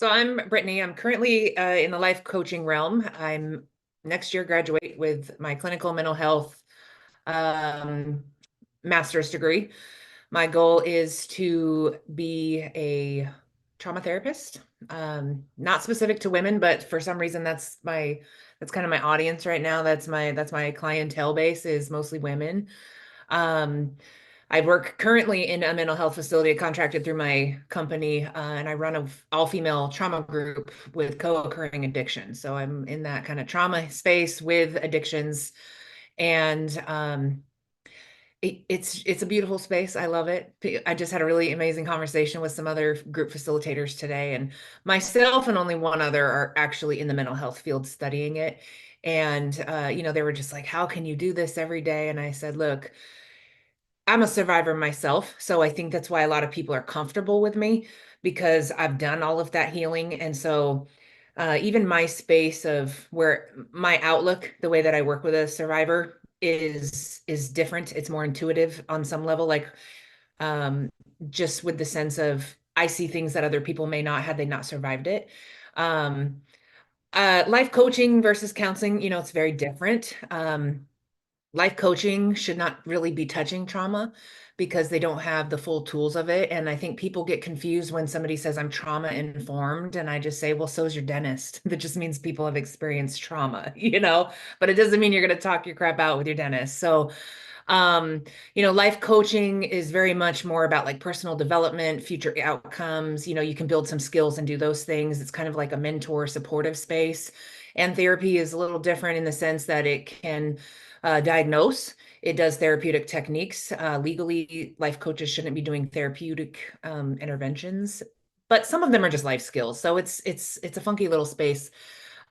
So I'm Brittany. I'm currently in the life coaching realm. I'm next year graduate with my clinical mental health um, master's degree. My goal is to be a trauma therapist, not specific to women, but for some reason that's kind of my audience right now. That's my clientele base is mostly women. Um, I work currently in a mental health facility contracted through my company, and I run a all-female trauma group with co-occurring addiction. So I'm in that kind of trauma space with addictions, and it's a beautiful space. I love it. I just had a really amazing conversation with some other group facilitators today, and myself and only one other are actually in the mental health field studying it. And they were just like, "How can you do this every day?" And I said, "Look, I'm a survivor myself, so I think that's why a lot of people are comfortable with me because I've done all of that healing. And so, even my space of where my outlook, the way that I work with a survivor is different. It's more intuitive on some level, like um, just with the sense of I see things that other people may not had they not survived it. Um, Life coaching versus counseling, it's very different. Life coaching should not really be touching trauma because they don't have the full tools of it. And I think people get confused when somebody says I'm trauma informed. And I just say, well, so is your dentist. That just means people have experienced trauma, but it doesn't mean you're going to talk your crap out with your dentist. So, um, life coaching is very much more about like personal development, future outcomes. You can build some skills and do those things. It's kind of like a mentor supportive space. And therapy is a little different in the sense that it can diagnose. It does therapeutic techniques. Legally, life coaches shouldn't be doing therapeutic interventions, but some of them are just life skills. So it's a funky little space.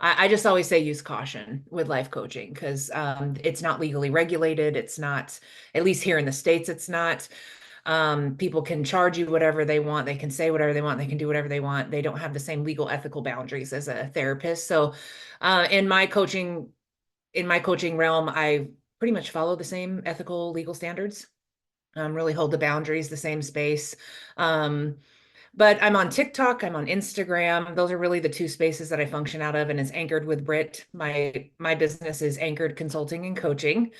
I just always say use caution with life coaching because it's not legally regulated. It's not, at least here in the States, it's not. People can charge you whatever they want. They can say whatever they want. They can do whatever they want. They don't have the same legal ethical boundaries as a therapist. So in my coaching realm, I pretty much follow the same ethical legal standards. Really hold the boundaries, the same space. Um, but I'm on TikTok, I'm on Instagram. Those are really the two spaces that I function out of, and it's anchored with Brit. My business is Anchored Consulting and Coaching.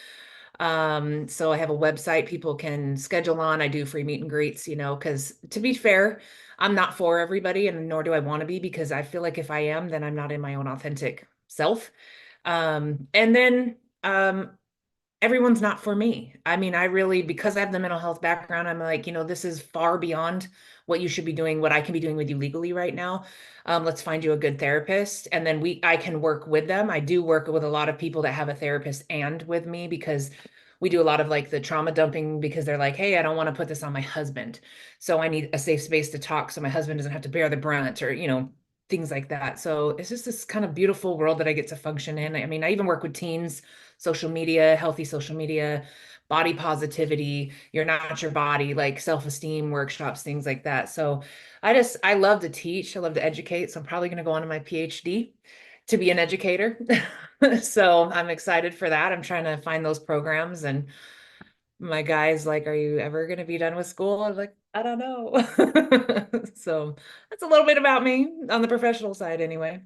So I have a website people can schedule on. I do free meet and greets, because to be fair, I'm not for everybody, and nor do I want to be, because I feel like if I am, then I'm not in my own authentic self. And then everyone's not for me. I mean, I really, because I have the mental health background, I'm like, this is far beyond what you should be doing, what I can be doing with you legally right now. Let's find you a good therapist. And then I can work with them. I do work with a lot of people that have a therapist and with me because we do a lot of like the trauma dumping because they're like, hey, I don't want to put this on my husband. So I need a safe space to talk so my husband doesn't have to bear the brunt or, things like that. So it's just this kind of beautiful world that I get to function in. I mean, I even work with teens, social media, healthy social media, body positivity, you're not your body, like self-esteem workshops, things like that. So I love to teach, I love to educate. So I'm probably going to go on to my PhD to be an educator. So I'm excited for that. I'm trying to find those programs, and my guy's like, are you ever going to be done with school? I'm like, I don't know. So that's a little bit about me on the professional side anyway.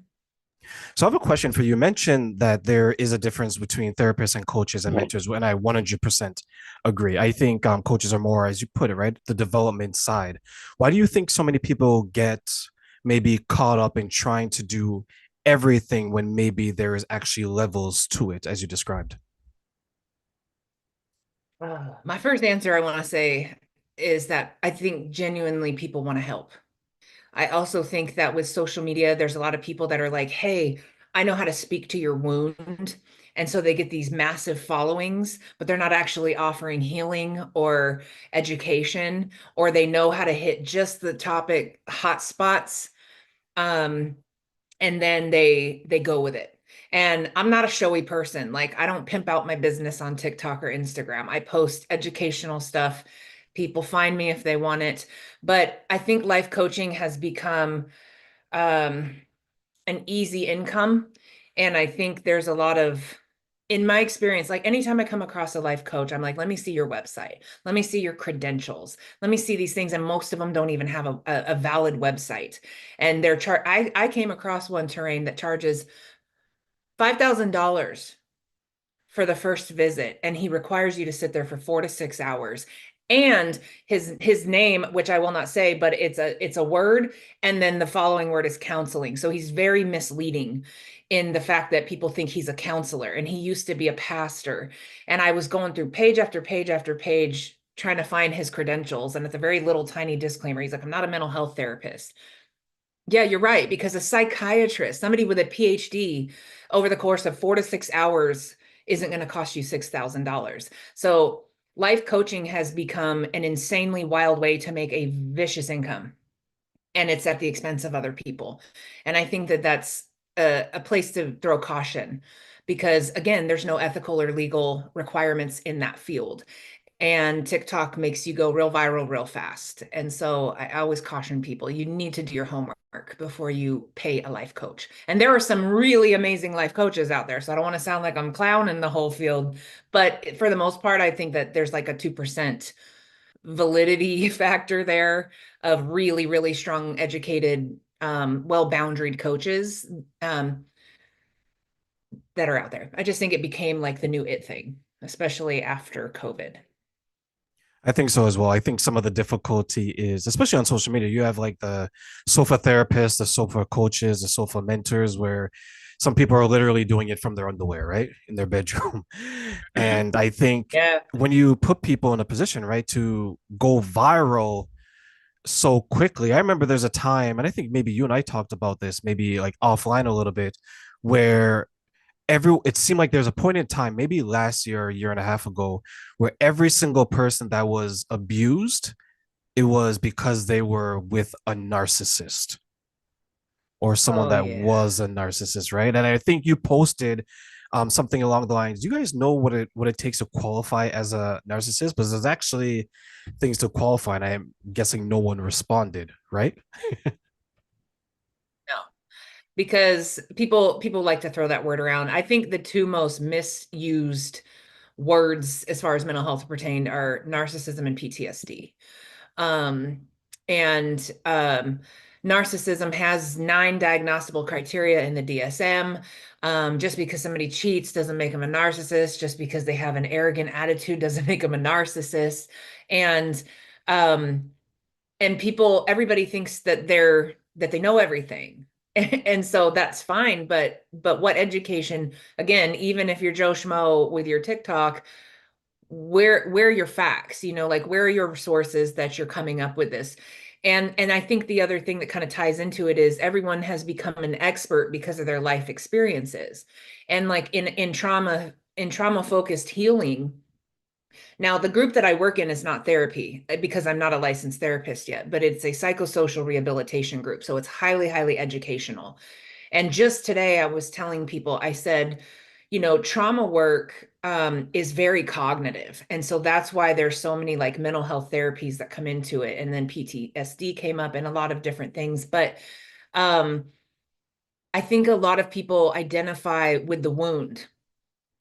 So I have a question for you. You mentioned that there is a difference between therapists and coaches and mentors, and I 100% agree. I think coaches are more, as you put it, right, the development side. Why do you think so many people get maybe caught up in trying to do everything when maybe there is actually levels to it, as you described? My first answer I want to say is that I think genuinely people want to help. I also think that with social media, there's a lot of people that are like, hey, I know how to speak to your wound. And so they get these massive followings, but they're not actually offering healing or education, or they know how to hit just the topic hot spots. Um, and then they go with it. And I'm not a showy person. Like I don't pimp out my business on TikTok or Instagram. I post educational stuff. People find me if they want it. But I think life coaching has become um, an easy income. And I think there's a lot of in my experience, like anytime I come across a life coach, I'm like, let me see your website. Let me see your credentials. Let me see these things. And most of them don't even have a valid website. And I came across one terrain that charges $5,000 for the first visit, and he requires you to sit there for 4 to 6 hours. And his name, which I will not say, but it's a word, and then the following word is counseling. So he's very misleading in the fact that people think he's a counselor, and he used to be a pastor. And I was going through page after page after page trying to find his credentials, and it's a very little tiny disclaimer. He's like, I'm not a mental health therapist. Yeah, you're right, because a psychiatrist, somebody with a PhD, over the course of 4 to 6 hours isn't going to cost you $6,000. So life coaching has become an insanely wild way to make a vicious income, and it's at the expense of other people. And I think that that's a place to throw caution, because again, there's no ethical or legal requirements in that field, and TikTok makes you go real viral real fast. And so I always caution people, you need to do your homework before you pay a life coach. And there are some really amazing life coaches out there. So I don't want to sound like I'm clowning the whole field, but for the most part, I think that there's like a 2% validity factor there of really, really strong, educated, well-boundaried coaches that are out there. I just think it became like the new it thing, especially after COVID. I think so as well. I think some of the difficulty is, especially on social media, you have like the sofa therapists, the sofa coaches, the sofa mentors, where some people are literally doing it from their underwear, right? In their bedroom. And I think Yeah. when you put people in a position, right, to go viral so quickly, I remember there's a time, and I think maybe you and I talked about this, maybe like offline a little bit, where it seemed like there's a point in time, maybe last year, a year and a half ago, where every single person that was abused, it was because they were with a narcissist or someone Oh, that yeah. was a narcissist, right? And I think you posted something along the lines. Do you guys know what it takes to qualify as a narcissist? Because there's actually things to qualify, and I'm guessing no one responded, right? No, because people like to throw that word around. I think the two most misused words as far as mental health pertained are narcissism and PTSD. Um, and narcissism has 9 diagnosable criteria in the DSM. Just because somebody cheats doesn't make them a narcissist. Just because they have an arrogant attitude doesn't make them a narcissist. And um, and everybody thinks that they know everything. And so that's fine, but what education, again, even if you're Joe Schmo with your TikTok, where are your facts, like where are your sources that you're coming up with this? And I think the other thing that kind of ties into it is everyone has become an expert because of their life experiences. And like in trauma focused healing, now, the group that I work in is not therapy, because I'm not a licensed therapist yet, but it's a psychosocial rehabilitation group. So it's highly, highly educational. And just today, I was telling people, I said, trauma work is very cognitive. And so that's why there's so many like mental health therapies that come into it. And then PTSD came up and a lot of different things. But um, I think a lot of people identify with the wound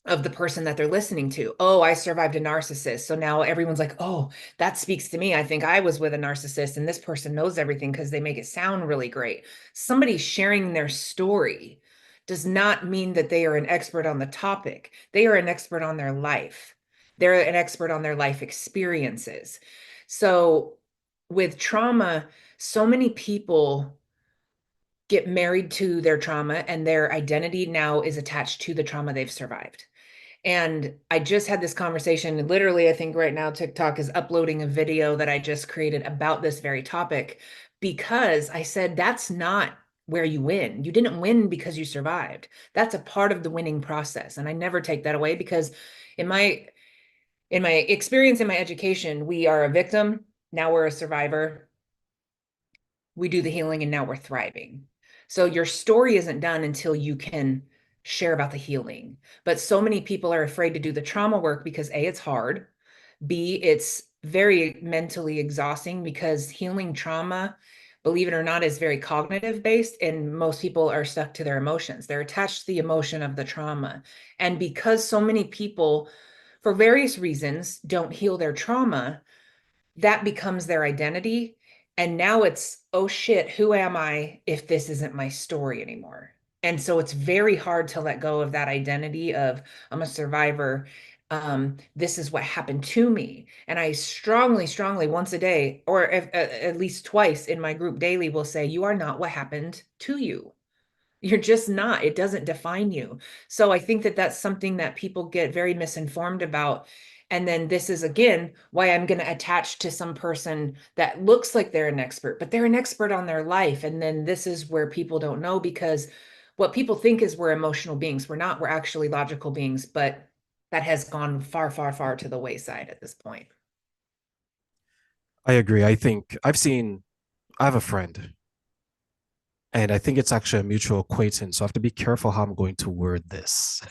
of the person that they're listening to. Oh, I survived a narcissist. So now everyone's like, oh, that speaks to me. I think I was with a narcissist, and this person knows everything because they make it sound really great. Somebody sharing their story does not mean that they are an expert on the topic. They are an expert on their life. They're an expert on their life experiences. So with trauma, so many people get married to their trauma, and their identity now is attached to the trauma they've survived. And I just had this conversation. Literally, I think right now TikTok is uploading a video that I just created about this very topic, because I said that's not where you win. You didn't win because you survived. That's a part of the winning process. And I never take that away, because in my experience, in my education, we are a victim, now we're a survivor. We do the healing, and now we're thriving. So your story isn't done until you can share about the healing. But so many people are afraid to do the trauma work because A, it's hard. B, it's very mentally exhausting, because healing trauma believe it or not, is very cognitive based, and most people are stuck to their emotions. They're attached to the emotion of the trauma. And because so many people, for various reasons, don't heal their trauma, that becomes their identity. And now it's, oh shit, who am I if this isn't my story anymore? And so it's very hard to let go of that identity of I'm a survivor. This is what happened to me. And I strongly, strongly once a day, or at least twice in my group daily, will say, you are not what happened to you. You're just not. It doesn't define you. So I think that that's something that people get very misinformed about. And then this is again why I'm going to attach to some person that looks like they're an expert, but they're an expert on their life. And then this is where people don't know, because what people think is we're emotional beings. We're not. We're actually logical beings, but that has gone far, far, far to the wayside at this point. I agree. I have a friend, and I think it's actually a mutual acquaintance. So I have to be careful how I'm going to word this.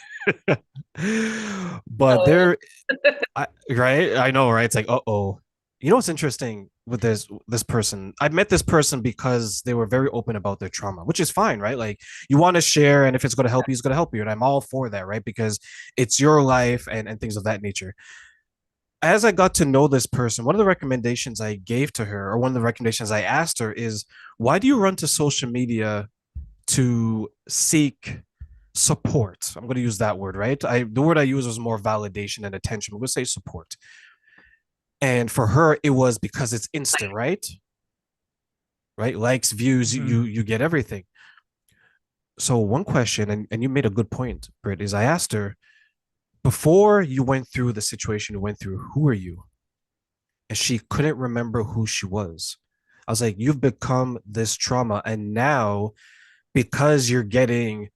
But Oh, right? I know, right? It's like, uh-oh. You know what's interesting with this person? I met this person because they were very open about their trauma, which is fine, right? Like you want to share, and if it's going to help you, it's going to help you. And I'm all for that, right? Because it's your life and things of that nature. As I got to know this person, one of the recommendations I gave to her, or one of the recommendations I asked her is, why do you run to social media to seek support? I'm going to use that word, right? The word I use was more validation and attention. I'm going to say support. And for her, it was because it's instant, right? Right? Likes, views, mhm. you get everything. So one question, and you made a good point, Britt, is I asked her, before you went through the situation you went through, who are you? And she couldn't remember who she was. I was like, you've become this trauma. And now, because you're getting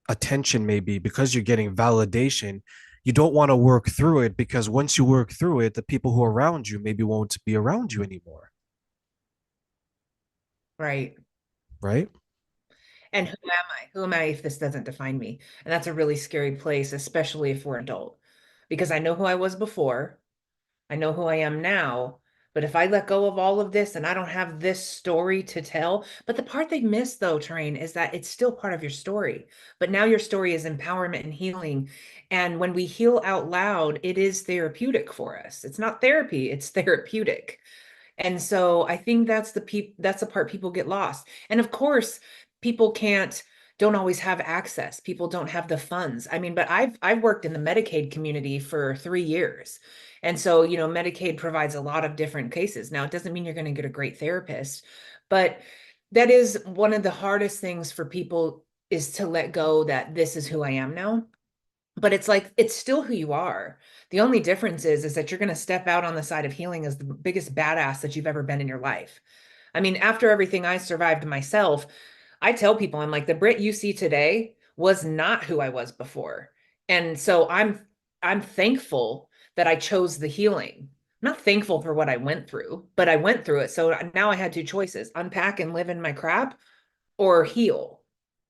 attention, maybe because you're getting validation, you don't want to work through it, because once you work through it, the people who are around you maybe won't be around you anymore. Right. Right. And who am I? Who am I if this doesn't define me? And that's a really scary place, especially if we're adult, because I know who I was before. I know who I am now. But if I let go of all of this and I don't have this story to tell, but the part they miss though, Train, is that it's still part of your story. But now your story is empowerment and healing. And when we heal out loud, it is therapeutic for us. It's not therapy, it's therapeutic. And so I think that's the part people get lost. And of course, people don't always have access. People don't have the funds. I mean, but I've worked in the Medicaid community for 3 years. And so, Medicaid provides a lot of different cases. Now, it doesn't mean you're going to get a great therapist, but that is one of the hardest things for people, is to let go that this is who I am now. But it's like it's still who you are. The only difference is that you're going to step out on the side of healing as the biggest badass that you've ever been in your life. I mean, after everything I survived myself, I tell people, I'm like, the Brit you see today was not who I was before. And so I'm thankful that I chose the healing. I'm not thankful for what I went through, but I went through it. So now I had two choices: unpack and live in my crap, or heal,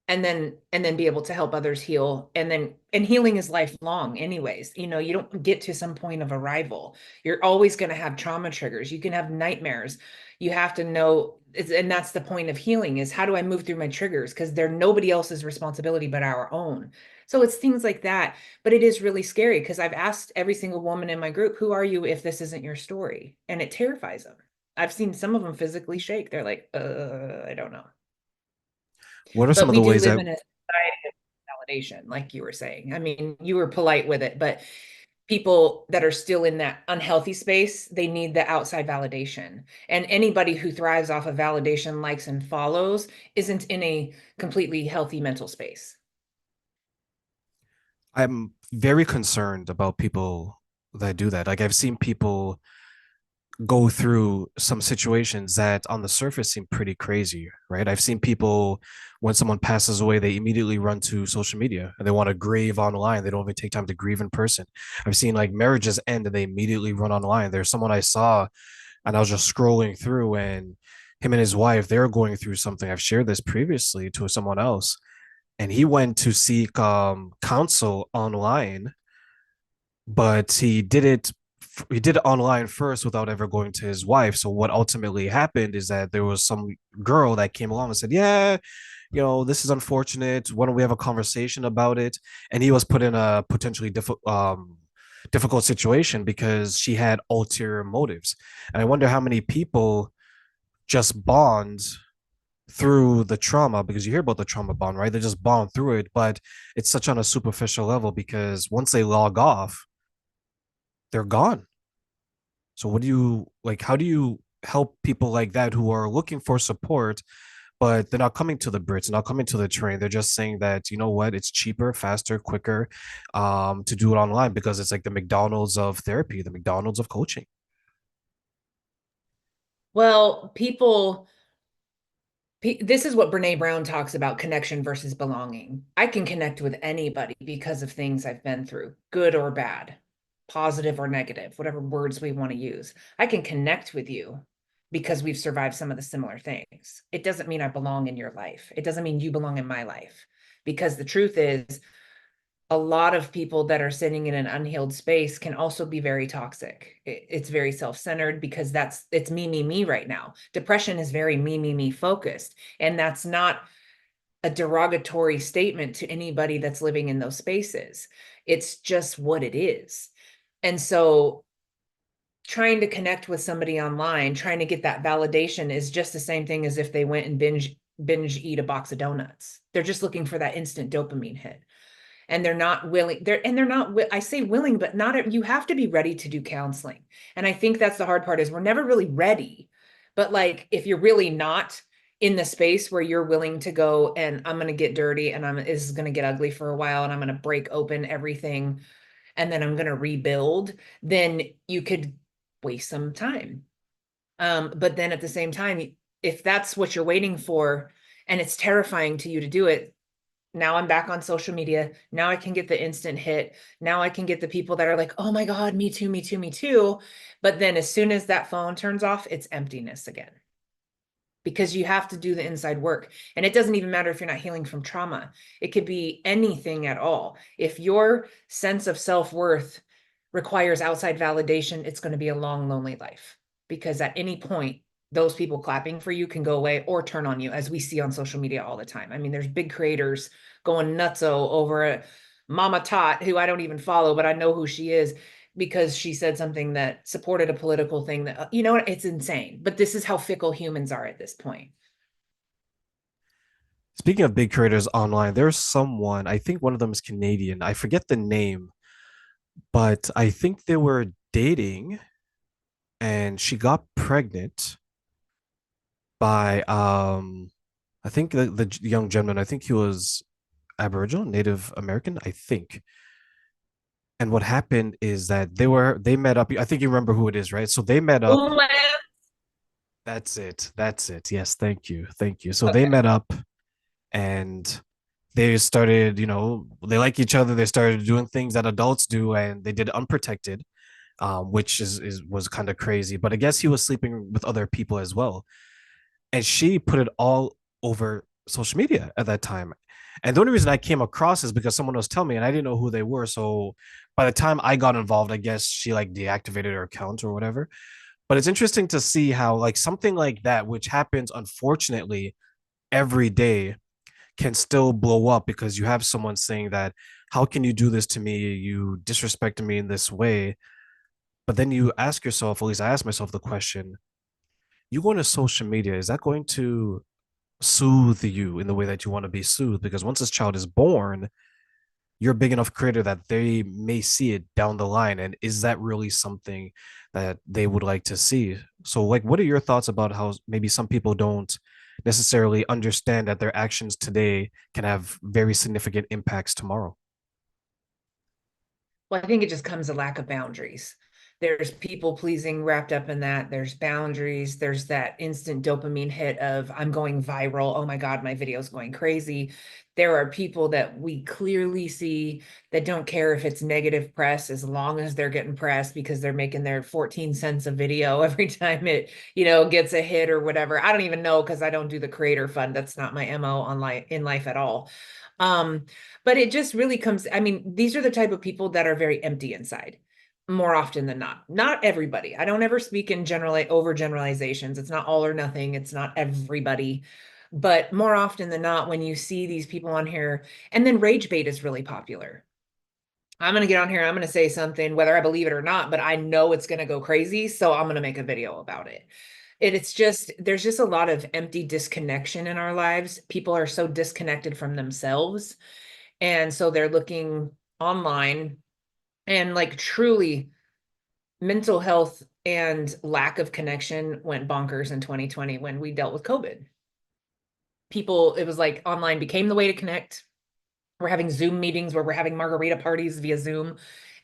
and then be able to help others heal. And healing is lifelong anyways. You don't get to some point of arrival. You're always going to have trauma triggers. You can have nightmares. You have to know, and that's the point of healing, is how do I move through my triggers, because they're nobody else's responsibility but our own. So it's things like that. But it is really scary, because I've asked every single woman in my group, who are you if this isn't your story? And it terrifies them. I've seen some of them physically shake. They're like, I don't know. What are some But of we the do ways live that in a society of validation, like you were saying. I mean, you were polite with it, but people that are still in that unhealthy space, they need the outside validation. And anybody who thrives off of validation, likes, and follows isn't in a completely healthy mental space. I'm very concerned about people that do that? Like I've seen people go through some situations that on the surface seem pretty crazy, right? I've seen people, when someone passes away, they immediately run to social media and they want to grieve online. They don't even take time to grieve in person. I've seen like marriages end and they immediately run online. There's someone I saw and I was just scrolling through, and him and his wife, they're going through something. I've shared this previously to someone else, and he went to seek counsel online, but he did it he did it online first without ever going to his wife. So what ultimately happened is that there was some girl that came along and said, "Yeah, this is unfortunate. Why don't we have a conversation about it?" And he was put in a potentially difficult situation because she had ulterior motives. And I wonder how many people just bond through the trauma, because you hear about the trauma bond, right? They just bond through it, but it's such on a superficial level because once they log off, they're gone. So what do you like? How do you help people like that who are looking for support, but they're not coming to the Brits, not coming to the train? They're just saying that, you know what, it's cheaper, faster, quicker, to do it online because it's like the McDonald's of therapy, the McDonald's of coaching. Well, this is what Brene Brown talks about, connection versus belonging. I can connect with anybody because of things I've been through, good or bad, positive or negative, whatever words we want to use. I can connect with you because we've survived some of the similar things. It doesn't mean I belong in your life. It doesn't mean you belong in my life. Because the truth is, a lot of people that are sitting in an unhealed space can also be very toxic. It's very self-centered because it's me right now. Depression is very me focused. And that's not a derogatory statement to anybody that's living in those spaces. It's just what it is. And so trying to connect with somebody online, trying to get that validation is just the same thing as if they went and binge eat a box of donuts. They're just looking for that instant dopamine hit, and they're not willing. They're not, I say willing, but not, you have to be ready to do counseling. And I think that's the hard part, is we're never really ready. But like, if you're really not in the space where you're willing to go and I'm going to get dirty and this is going to get ugly for a while and I'm going to break open everything and then I'm going to rebuild, then you could waste some time. But then at the same time, if that's what you're waiting for and it's terrifying to you to do it, now I'm back on social media. Now I can get the instant hit. Now I can get the people that are like, oh my God, me too, me too, me too. But then as soon as that phone turns off, it's emptiness again, because you have to do the inside work. And it doesn't even matter if you're not healing from trauma. It could be anything at all. If your sense of self-worth requires outside validation, it's going to be a long, lonely life, because at any point, those people clapping for you can go away or turn on you, as we see on social media all the time. I mean, there's big creators going nutso over a Mama Tot, who I don't even follow, but I know who she is, because she said something that supported a political thing that, you know what, it's insane. But this is how fickle humans are at this point. Speaking of big creators online, there's someone, I think one of them is Canadian. I forget the name, but I think they were dating and she got pregnant by I think the young gentleman, I think he was Aboriginal, Native American, I think. And what happened is that they met up. I think you remember who it is, right? So they met up. Oh man. That's it. That's it. Yes, thank you. Thank you. So they Okay. met up and they started, they like each other. They started doing things that adults do and they did unprotected, which is was kind of crazy. But I guess he was sleeping with other people as well. And she put it all over social media at that time. And the only reason I came across is because someone was telling me and I didn't know who they were. So by the time I got involved, I guess she like deactivated her account or whatever. But it's interesting to see how like something like that, which happens unfortunately every day, can still blow up because you have someone saying that, how can you do this to me? You disrespected me in this way. But then you ask yourself, at least I ask myself the question, you go into social media, is that going to soothe you in the way that you want to be soothed? Because once this child is born, you're a big enough creator that they may see it down the line. And is that really something that they would like to see? So, like, what are your thoughts about how maybe some people don't necessarily understand that their actions today can have very significant impacts tomorrow? Well, I think it just comes a lack of boundaries. There's people pleasing wrapped up in that. There's boundaries. There's that instant dopamine hit of I'm going viral. Oh my God, my video's going crazy. There are people that we clearly see that don't care if it's negative press, as long as they're getting press because they're making their 14 cents a video every time it, gets a hit or whatever. I don't even know, because I don't do the creator fund. That's not my MO in life at all. Um, but it just really comes, I mean, these are the type of people that are very empty inside. more often than not. Not everybody. I don't ever speak in general overgeneralizations. It's not all or nothing. It's not everybody. But more often than not, when you see these people on here, and then rage bait is really popular. I'm going to get on here, I'm going to say something, whether I believe it or not, but I know it's going to go crazy. So I'm going to make a video about it. And it's just, there's just a lot of empty disconnection in our lives. People are so disconnected from themselves. And so they're looking online, and like truly mental health and lack of connection went bonkers in 2020 when we dealt with COVID. People, it was like online became the way to connect. We're having Zoom meetings where we're having margarita parties via Zoom.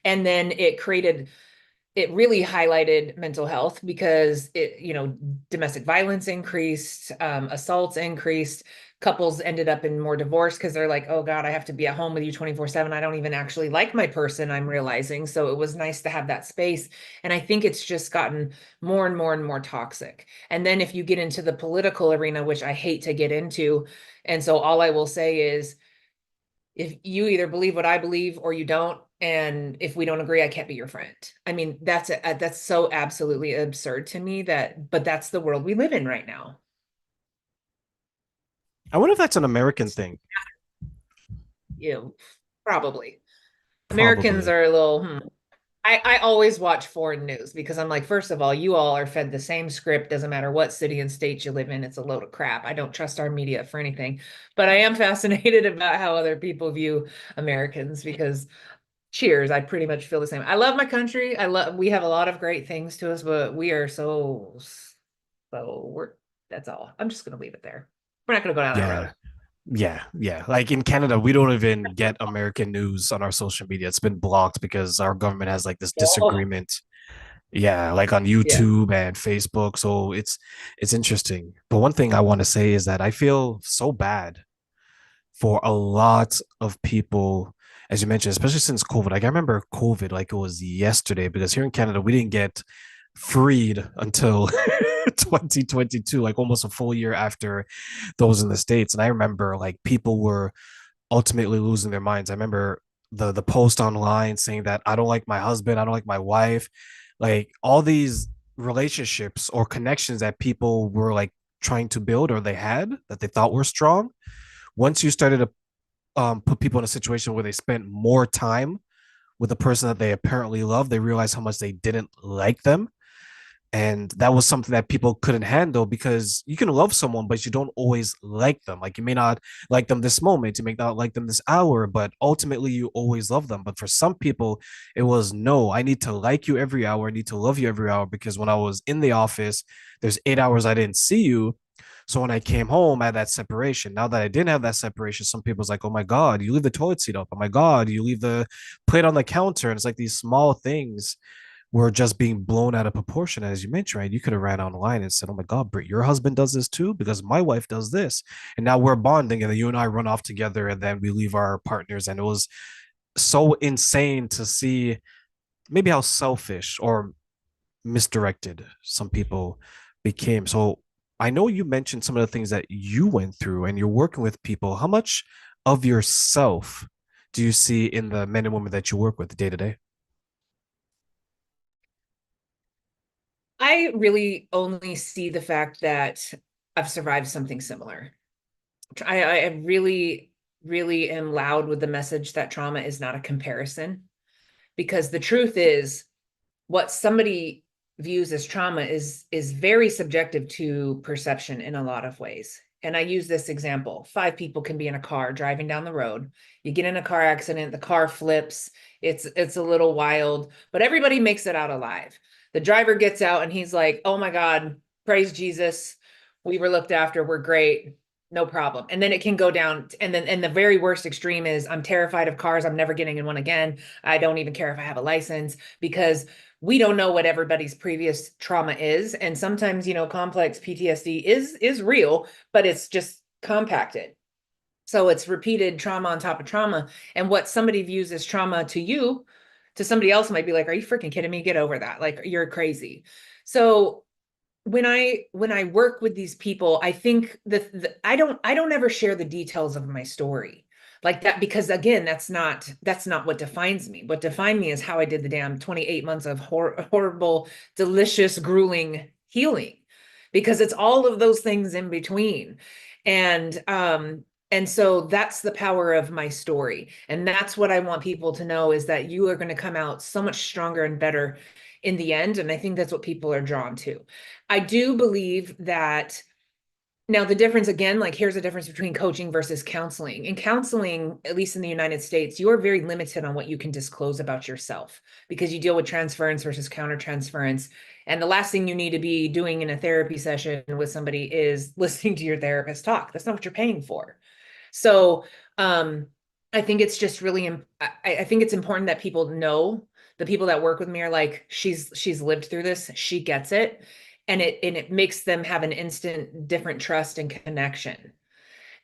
And then it really highlighted mental health because domestic violence increased, assaults increased. Couples ended up in more divorce because they're like, oh God, I have to be at home with you 24/7. I don't even actually like my person, I'm realizing. So it was nice to have that space. And I think it's just gotten more and more and more toxic. And then if you get into the political arena, which I hate to get into, and so all I will say is, if you either believe what I believe or you don't, and if we don't agree, I can't be your friend. I mean, that's so absolutely absurd to me, but that's the world we live in right now. I wonder if that's an American thing. Probably. Americans Probably. are a little, I always watch foreign news because I'm like, first of all, you all are fed the same script. Doesn't matter what city and state you live in, it's a load of crap. I don't trust our media for anything. But I am fascinated about how other people view Americans because cheers, I pretty much feel the same. I love my country. We have a lot of great things to us, but we are so we're that's all. I'm just gonna leave it there. We're not gonna go down that Yeah. road. Yeah, yeah. Like in Canada, we don't even get American news on our social media. It's been blocked because our government has like this Oh, disagreement. Yeah, like on yeah. YouTube and Facebook. So it's interesting. But one thing I want to say is that I feel so bad for a lot of people, as you mentioned, especially since COVID. Like I remember COVID like it was yesterday because here in Canada we didn't get freed until 2022, like almost a full year after those in the States. And I remember like people were ultimately losing their minds. I remember the post online saying that I don't like my husband, I don't like my wife, like all these relationships or connections that people were like trying to build or they had that they thought were strong. Once you started to put people in a situation where they spent more time with the person that they apparently love, they realized how much they didn't like them, and that was something that people couldn't handle because you can love someone but you don't always like them. Like you may not like them this moment, you may not like them this hour, but ultimately you always love them. But for some people it was, no, I need to like you every hour, I need to love you every hour, because when I was in the office there's 8 hours I didn't see you, so when I came home I had that separation. Now that I didn't have that separation, some people's like, oh my god, you leave the toilet seat up, oh my god, you leave the plate on the counter. And it's like these small things were just being blown out of proportion. As you mentioned, right? You could have ran online and said, oh my God, Britt, your husband does this too? Because my wife does this. And now we're bonding, and then you and I run off together, and then we leave our partners. And it was so insane to see maybe how selfish or misdirected some people became. So I know you mentioned some of the things that you went through and you're working with people. How much of yourself do you see in the men and women that you work with day to day? I really only see the fact that I've survived something similar. I really, really am loud with the message that trauma is not a comparison, because the truth is what somebody views as trauma is very subjective to perception in a lot of ways. And I use this example. Five people can be in a car driving down the road. You get in a car accident, the car flips, it's a little wild, but everybody makes it out alive. The driver gets out and he's like, "Oh my God, praise Jesus. We were looked after. We're great. No problem." And then it can go down, and the very worst extreme is, I'm terrified of cars. I'm never getting in one again. I don't even care if I have a license, because we don't know what everybody's previous trauma is. And sometimes, complex PTSD is real, but it's just compacted. So it's repeated trauma on top of trauma. And what somebody views as trauma to you, to somebody else might be like, "Are you freaking kidding me? Get over that. Like, you're crazy." So when I work with these people, I think that I don't ever share the details of my story. like that, because again, that's not what defines me. What defined me is how I did the damn 28 months of horrible, delicious, grueling healing, because it's all of those things in between. And so that's the power of my story. And that's what I want people to know, is that you are going to come out so much stronger and better in the end. And I think that's what people are drawn to. I do believe that now, the difference again, like here's the difference between coaching versus counseling. In counseling, at least in the United States, you are very limited on what you can disclose about yourself, because you deal with transference versus countertransference. And the last thing you need to be doing in a therapy session with somebody is listening to your therapist talk. That's not what you're paying for. So I think it's just really, I think it's important that people know, the people that work with me are like, she's lived through this, she gets it. And it makes them have an instant different trust and connection.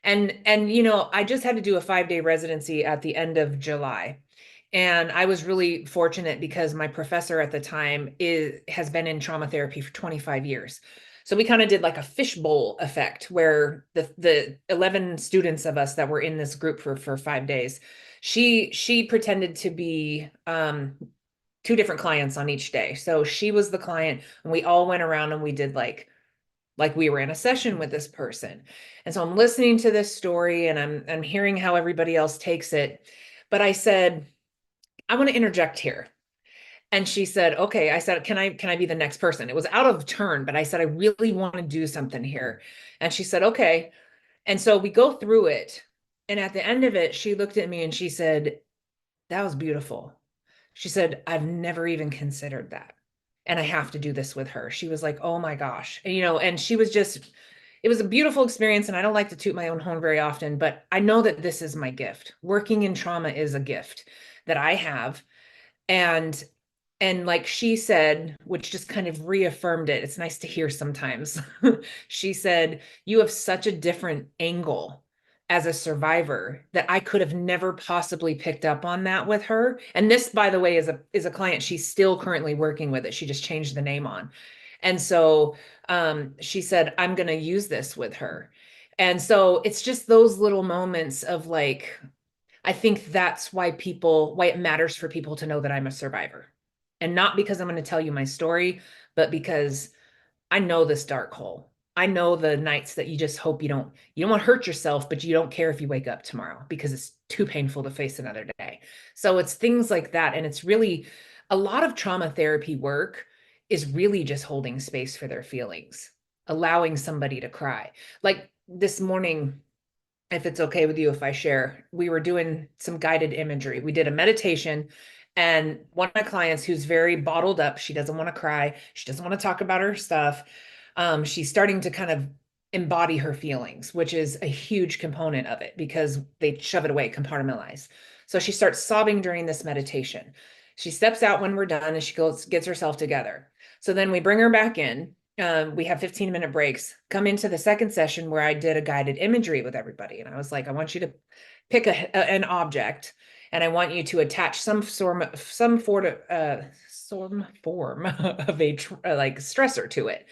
And I just had to do a 5-day residency at the end of July. And I was really fortunate because my professor at the time has been in trauma therapy for 25 years. So we kind of did like a fishbowl effect, where the 11 students of us that were in this group for 5 days, she pretended to be two different clients on each day. So she was the client, and we all went around and we did like we were in a session with this person. And so I'm listening to this story, and I'm hearing how everybody else takes it. But I said, I want to interject here. And she said, okay. I said, can I be the next person? It was out of turn, but I said, I really want to do something here. And she said, okay. And so we go through it. And at the end of it, she looked at me and she said, that was beautiful. She said, I've never even considered that. And I have to do this with her. She was like, oh my gosh. And she was just, it was a beautiful experience. And I don't like to toot my own horn very often, but I know that this is my gift. Working in trauma is a gift that I have. And like she said, which just kind of reaffirmed it, it's nice to hear sometimes. She said, you have such a different angle as a survivor that I could have never possibly picked up on that with her. And this, by the way, is a client she's still currently working with. It she just changed the name on. And so she said, I'm going to use this with her. And so it's just those little moments of like, I think that's why it matters for people to know that I'm a survivor. And not because I'm going to tell you my story, but because I know this dark hole. I know the nights that you just hope you don't want to hurt yourself, but you don't care if you wake up tomorrow because it's too painful to face another day. So it's things like that. And it's really a lot of trauma therapy work is really just holding space for their feelings, allowing somebody to cry. Like this morning, if it's okay with you if I share, we were doing some guided imagery. We did a meditation, and one of my clients who's very bottled up, she doesn't want to cry, she doesn't want to talk about her stuff. She's starting to kind of embody her feelings, which is a huge component of it because they shove it away, compartmentalize. So she starts sobbing during this meditation. She steps out when we're done and she gets herself together. So then we bring her back in. We have 15-minute breaks, come into the second session where I did a guided imagery with everybody. And I was like, I want you to pick an object, and I want you to attach some form of a like stressor to it.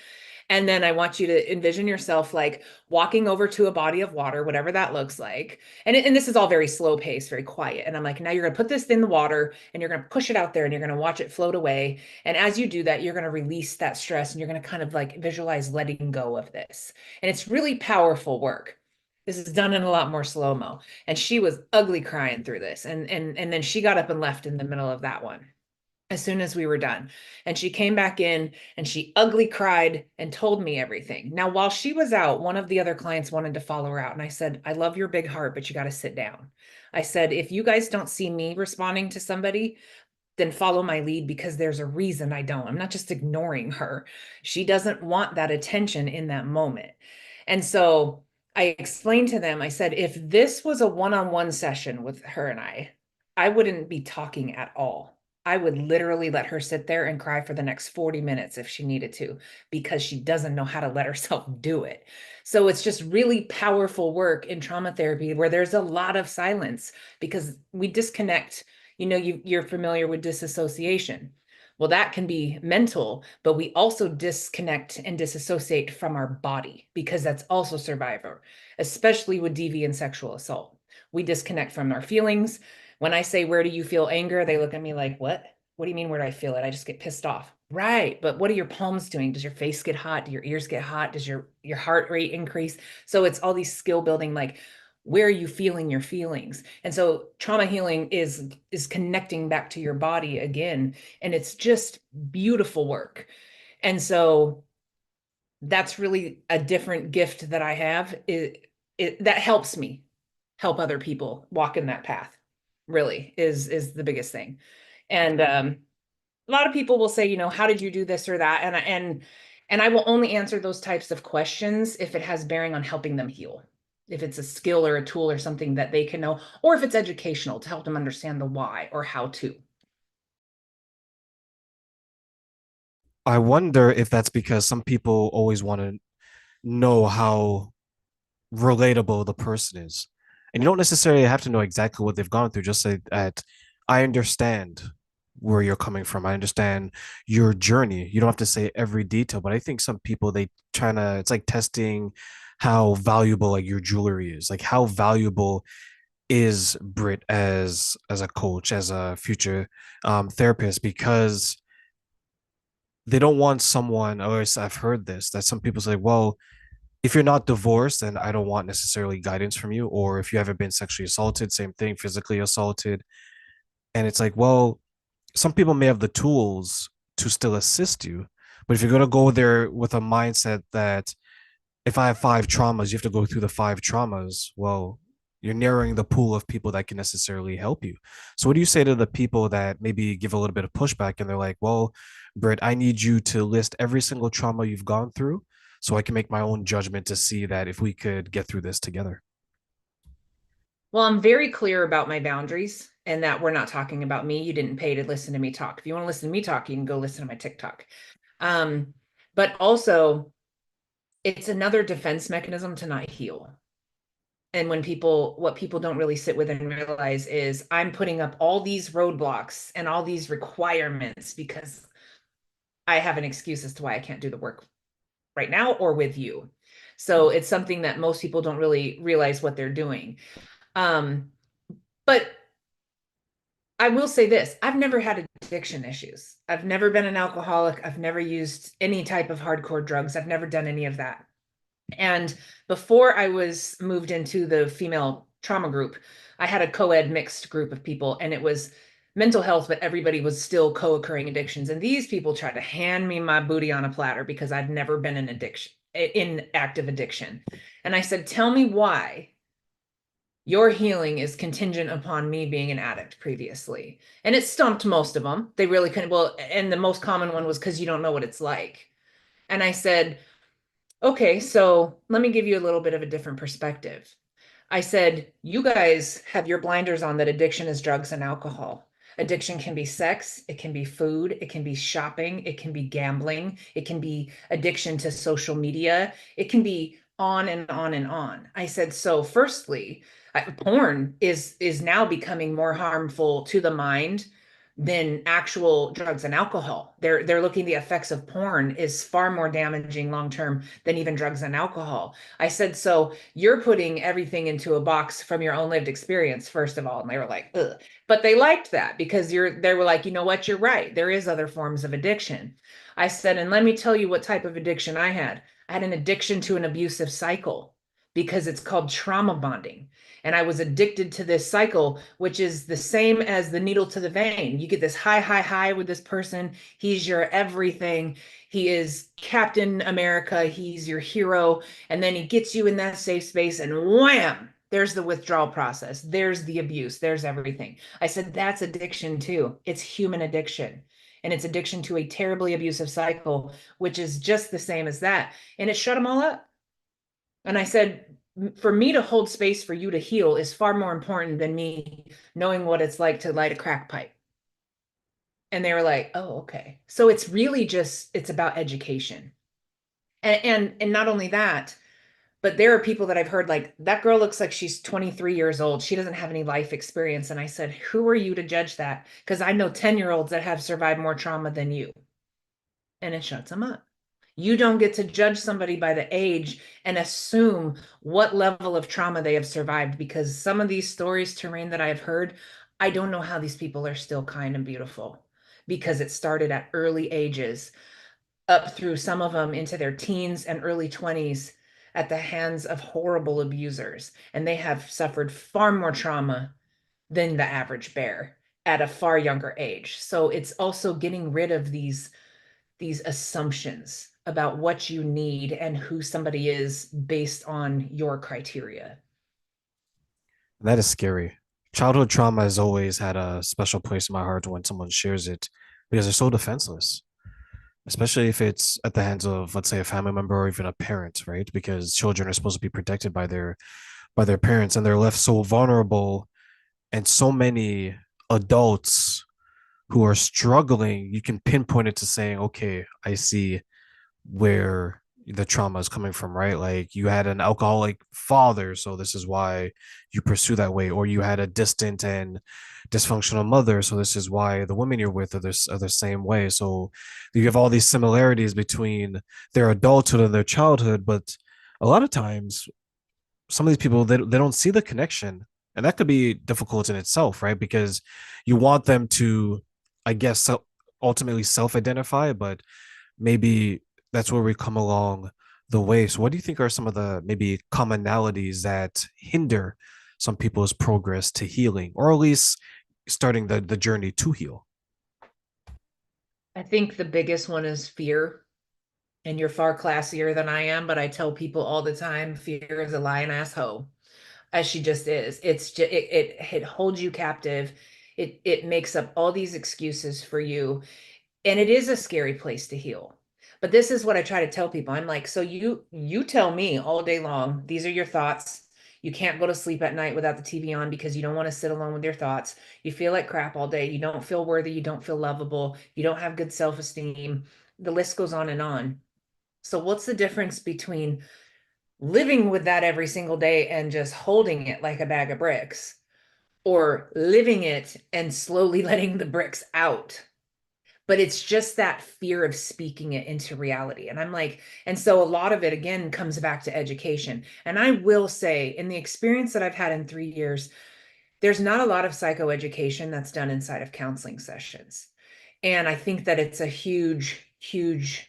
And then I want you to envision yourself like walking over to a body of water, whatever that looks like. And this is all very slow paced, very quiet. And I'm like, now you're going to put this in the water and you're going to push it out there and you're going to watch it float away. And as you do that, you're going to release that stress and you're going to kind of like visualize letting go of this. And it's really powerful work. This is done in a lot more slow-mo. And she was ugly crying through this. And then she got up and left in the middle of that one as soon as we were done. And she came back in and she ugly cried and told me everything. Now, while she was out, one of the other clients wanted to follow her out. And I said, I love your big heart, but you got to sit down. I said, if you guys don't see me responding to somebody, then follow my lead, because there's a reason I don't. I'm not just ignoring her. She doesn't want that attention in that moment. And so I explained to them, I said, if this was a one-on-one session with her and I wouldn't be talking at all. I would literally let her sit there and cry for the next 40 minutes if she needed to, because she doesn't know how to let herself do it. So it's just really powerful work in trauma therapy where there's a lot of silence because we disconnect. You're familiar with disassociation. Well, that can be mental, but we also disconnect and disassociate from our body because that's also survivor, especially with deviant sexual assault. We disconnect from our feelings. When I say, where do you feel anger? They look at me like, what? What do you mean, where do I feel it? I just get pissed off. Right. But what are your palms doing? Does your face get hot? Do your ears get hot? Does your heart rate increase? So it's all these skill building, like, where are you feeling your feelings? And so trauma healing is connecting back to your body again. And it's just beautiful work. And so that's really a different gift that I have. That helps me help other people walk in that path, really is the biggest thing. And a lot of people will say, how did you do this or that? And I will only answer those types of questions if it has bearing on helping them heal. If it's a skill or a tool or something that they can know, or if it's educational to help them understand the why or how to. I wonder if that's because some people always want to know how relatable the person is. And you don't necessarily have to know exactly what they've gone through. Just say that I understand where you're coming from. I understand your journey. You don't have to say every detail, but I think some people they trying to it's like testing how valuable like your jewelry is. Like how valuable is Brit as a coach, as a future therapist, because they don't want someone, or I've heard this, that some people say, well, if you're not divorced, then I don't want necessarily guidance from you. Or if you haven't been sexually assaulted, same thing, physically assaulted. And it's like, well, some people may have the tools to still assist you. But if you're going to go there with a mindset that if I have five traumas, you have to go through the five traumas, well, you're narrowing the pool of people that can necessarily help you. So, what do you say to the people that maybe give a little bit of pushback and they're like, well, Britt, I need you to list every single trauma you've gone through so I can make my own judgment to see that if we could get through this together? Well, I'm very clear about my boundaries and that we're not talking about me. You didn't pay to listen to me talk. If you want to listen to me talk, you can go listen to my TikTok. Um, but also, it's another defense mechanism to not heal. And what people don't really sit with and realize is I'm putting up all these roadblocks and all these requirements because I have an excuse as to why I can't do the work right now or with you. So it's something that most people don't really realize what they're doing. Um, but I will say this, I've never had addiction issues. I've never been an alcoholic. I've never used any type of hardcore drugs. I've never done any of that. And before I was moved into the female trauma group, I had a co-ed mixed group of people, and it was mental health, but everybody was still co-occurring addictions. And these people tried to hand me my booty on a platter because I'd never been in active addiction. And I said, tell me why your healing is contingent upon me being an addict previously. And it stumped most of them. They really couldn't. Well, and the most common one was because you don't know what it's like. And I said, okay, so let me give you a little bit of a different perspective. I said, you guys have your blinders on that addiction is drugs and alcohol. Addiction can be sex, it can be food, it can be shopping, it can be gambling, it can be addiction to social media, it can be on and on and on. I said, so firstly, porn is now becoming more harmful to the mind than actual drugs and alcohol. They're looking the effects of porn is far more damaging long term than even drugs and alcohol. I said, so you're putting everything into a box from your own lived experience, first of all. And they were like, ugh. But they liked that because they were like, you know what, you're right. There is other forms of addiction. I said, and let me tell you what type of addiction I had. I had an addiction to an abusive cycle because it's called trauma bonding. And I was addicted to this cycle, which is the same as the needle to the vein. You get this high, high, high with this person. He's your everything. He is Captain America. He's your hero. And then he gets you in that safe space, and wham, there's the withdrawal process. There's the abuse. There's everything. I said, that's addiction too. It's human addiction. And it's addiction to a terribly abusive cycle, which is just the same as that. And it shut them all up. And I said, for me to hold space for you to heal is far more important than me knowing what it's like to light a crack pipe. And they were like, oh, okay. So it's really just, it's about education. And not only that, but there are people that I've heard like, that girl looks like she's 23 years old. She doesn't have any life experience. And I said, who are you to judge that? Because I know 10-year-olds that have survived more trauma than you. And it shuts them up. You don't get to judge somebody by the age and assume what level of trauma they have survived, because some of these stories, Terrain, that I have heard, I don't know how these people are still kind and beautiful, because it started at early ages, up through some of them into their teens and early 20s at the hands of horrible abusers. And they have suffered far more trauma than the average bear at a far younger age. So it's also getting rid of these assumptions about what you need and who somebody is based on your criteria. That is scary. Childhood trauma has always had a special place in my heart when someone shares it because they're so defenseless, especially if it's at the hands of, let's say, a family member or even a parent, right? Because children are supposed to be protected by their parents, and they're left so vulnerable, and so many adults who are struggling, you can pinpoint it to saying, okay, I see where the trauma is coming from, right? Like you had an alcoholic father, so this is why you pursue that way, or you had a distant and dysfunctional mother, so this is why the women you're with are the same way. So you have all these similarities between their adulthood and their childhood, but a lot of times some of these people they don't see the connection, and that could be difficult in itself, right? Because you want them to, I guess, ultimately self-identify, but maybe that's where we come along the way. So what do you think are some of the maybe commonalities that hinder some people's progress to healing, or at least starting the journey to heal? I think the biggest one is fear. And you're far classier than I am, but I tell people all the time, fear is a lion ass hoe, as she just is. It's just it holds you captive. It makes up all these excuses for you, and it is a scary place to heal. But this is what I try to tell people. I'm like, so you tell me all day long, these are your thoughts. You can't go to sleep at night without the TV on because you don't want to sit alone with your thoughts. You feel like crap all day. You don't feel worthy. You don't feel lovable. You don't have good self-esteem. The list goes on and on. So what's the difference between living with that every single day and just holding it like a bag of bricks, or living it and slowly letting the bricks out? But it's just that fear of speaking it into reality. And I'm like, and so a lot of it again comes back to education. And I will say, in the experience that I've had in 3 years, there's not a lot of psychoeducation that's done inside of counseling sessions. And I think that it's a huge, huge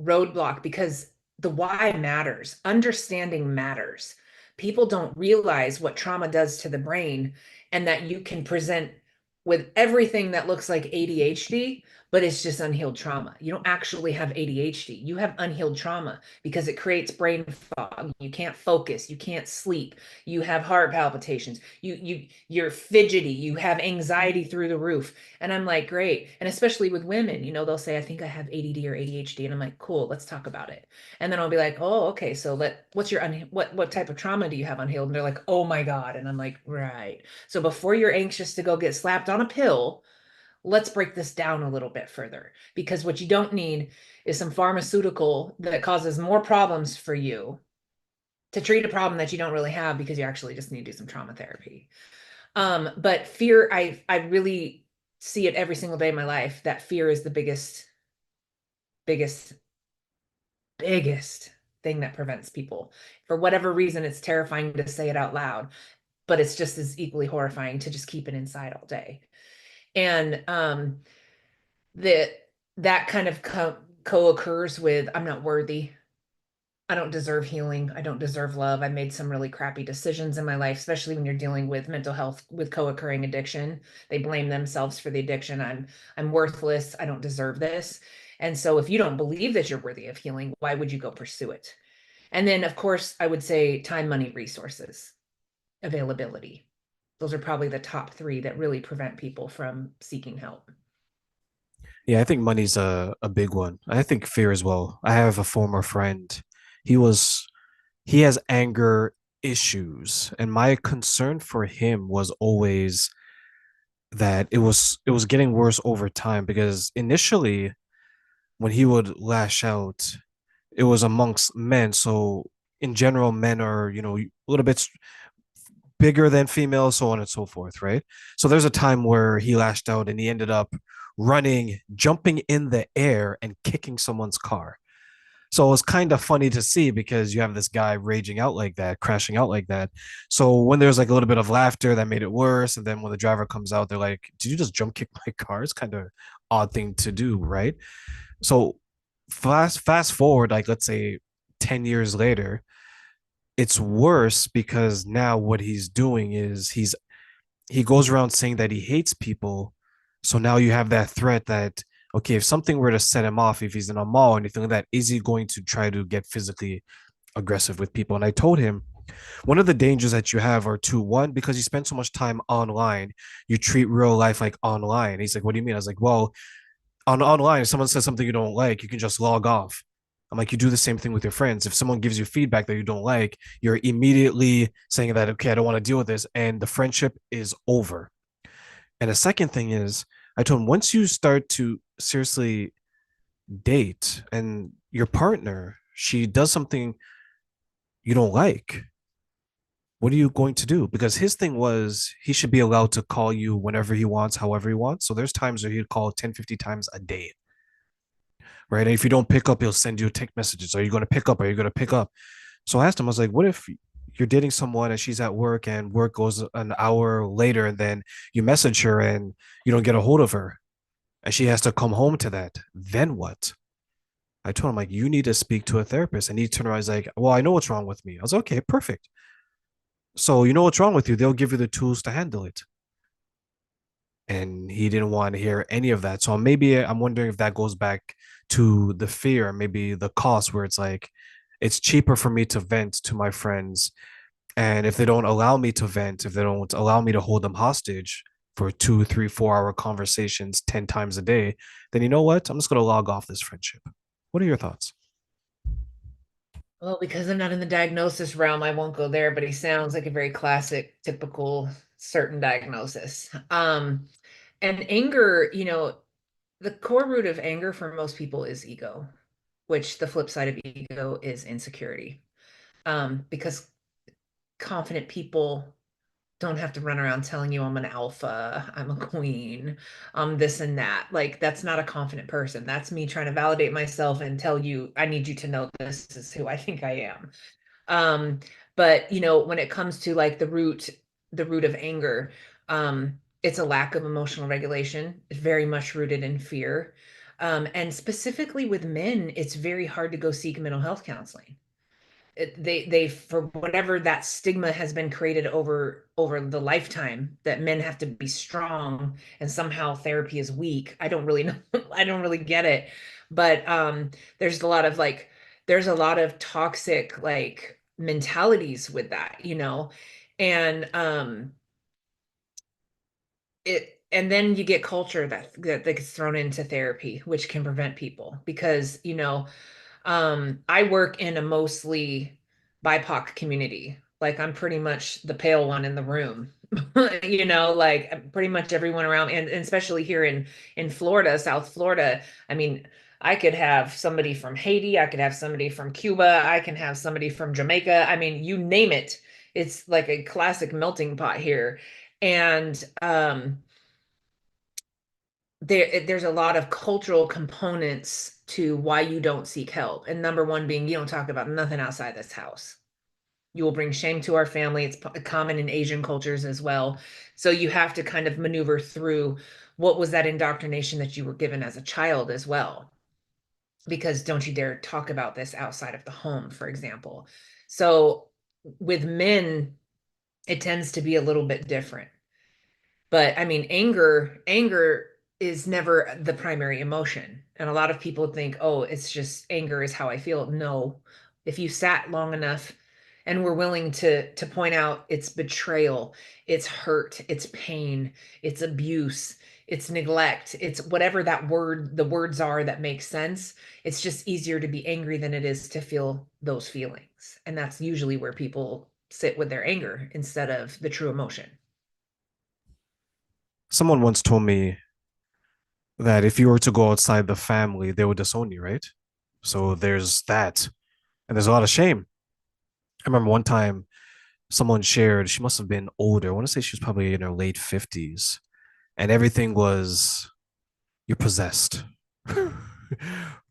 roadblock, because the why matters. Understanding matters. People don't realize what trauma does to the brain, and that you can present with everything that looks like ADHD, but it's just unhealed trauma. You don't actually have ADHD. You have unhealed trauma because it creates brain fog. You can't focus, you can't sleep, you have heart palpitations, you're fidgety, you have anxiety through the roof. And I'm like, great. And especially with women, they'll say, I think I have ADD or ADHD. And I'm like, cool, let's talk about it. And then I'll be like, oh, okay. So what's your, what type of trauma do you have unhealed? And they're like, oh my God. And I'm like, right. So before you're anxious to go get slapped on a pill, let's break this down a little bit further, because what you don't need is some pharmaceutical that causes more problems for you to treat a problem that you don't really have, because you actually just need to do some trauma therapy. But fear, I really see it every single day of my life, that fear is the biggest, biggest thing that prevents people. For whatever reason, it's terrifying to say it out loud, but it's just as equally horrifying to just keep it inside all day. And that that kind of co-occurs with, I'm not worthy. I don't deserve healing. I don't deserve love. I made some really crappy decisions in my life, especially when you're dealing with mental health with co-occurring addiction. They blame themselves for the addiction. I'm worthless. I don't deserve this. And so if you don't believe that you're worthy of healing, why would you go pursue it? And then of course, I would say time, money, resources, availability. Those are probably the top three that really prevent people from seeking help. Yeah, I think money's a big one. I think fear as well. I have a former friend. He was he has anger issues, and my concern for him was always that it was getting worse over time, because initially when he would lash out, it was amongst men. So in general, men are, a little bit bigger than females, so on and so forth, right? So there's a time where he lashed out and he ended up running, jumping in the air and kicking someone's car. So it's kind of funny to see because you have this guy raging out like that, crashing out like that. So when there's like a little bit of laughter, that made it worse. And then when the driver comes out, they're like, "Did you just jump kick my car?" It's kind of odd thing to do, right? So fast forward, like let's say 10 years later, it's worse because now what he's doing is he goes around saying that he hates people. So now you have that threat that, okay, if something were to set him off, if he's in a mall or anything like that, is he going to try to get physically aggressive with people? And I told him one of the dangers that you have are two. One, because you spend so much time online, you treat real life like online. He's like, "What do you mean?" I was like, "Well, on online, if someone says something you don't like, you can just log off." I'm like, you do the same thing with your friends. If someone gives you feedback that you don't like, you're immediately saying that, okay, I don't want to deal with this. And the friendship is over. And the second thing is, I told him once you start to seriously date and your partner, she does something you don't like, what are you going to do? Because his thing was he should be allowed to call you whenever he wants, however he wants. So there's times where he'd call 10, 50 times a day, right? And if you don't pick up, he'll send you text messages. Are you going to pick up? Are you going to pick up? So I asked him, I was like, what if you're dating someone and she's at work and work goes an hour later and then you message her and you don't get a hold of her and she has to come home to that? Then what? I told him, like, you need to speak to a therapist. And he turned around, he's like, well, I know what's wrong with me. I was like, okay, perfect. So you know what's wrong with you. They'll give you the tools to handle it. And he didn't want to hear any of that. So maybe I'm wondering if that goes back to the fear, maybe the cost, where it's like, it's cheaper for me to vent to my friends. And if they don't allow me to vent, if they don't allow me to hold them hostage for 2, 3, 4 hour conversations 10 times a day, then you know what? I'm just going to log off this friendship. What are your thoughts? Well, because I'm not in the diagnosis realm, I won't go there, but he sounds like a very classic, typical, certain diagnosis. And anger, the core root of anger for most people is ego, which the flip side of ego is insecurity. Because confident people don't have to run around telling you I'm an alpha, I'm a queen, this and that. Like, that's not a confident person. That's me trying to validate myself and tell you, I need you to know this is who I think I am. Um, but when it comes to like the root of anger, it's a lack of emotional regulation. It's very much rooted in fear. And specifically with men, it's very hard to go seek mental health counseling. They for whatever that stigma has been created over the lifetime that men have to be strong and somehow therapy is weak. I don't really know. I don't really get it. But there's a lot of like there's a lot of toxic like mentalities with that. And and then you get culture that gets thrown into therapy, which can prevent people because I work in a mostly BIPOC community. Like I'm pretty much the pale one in the room. Like pretty much everyone around, and especially here in Florida, South Florida. I mean, I could have somebody from Haiti, I could have somebody from Cuba, I can have somebody from Jamaica. I mean, you name it. It's like a classic melting pot here. And there's a lot of cultural components to why you don't seek help. And number one being you don't talk about nothing outside this house. You will bring shame to our family. It's common in Asian cultures as well. So you have to kind of maneuver through what was that indoctrination that you were given as a child as well. Because don't you dare talk about this outside of the home, for example. So with men, it tends to be a little bit different. But I mean, anger is never the primary emotion. And a lot of people think, oh, it's just anger is how I feel. No, if you sat long enough and were willing to point out it's betrayal, it's hurt, it's pain, it's abuse, it's neglect, it's whatever the words are that make sense. It's just easier to be angry than it is to feel those feelings. And that's usually where people sit with their anger instead of the true emotion. Someone once told me that if you were to go outside the family, they would disown you, right? So there's that. And there's a lot of shame. I remember one time someone shared, she must have been older. I want to say she was probably in her late 50s. And everything was, you're possessed.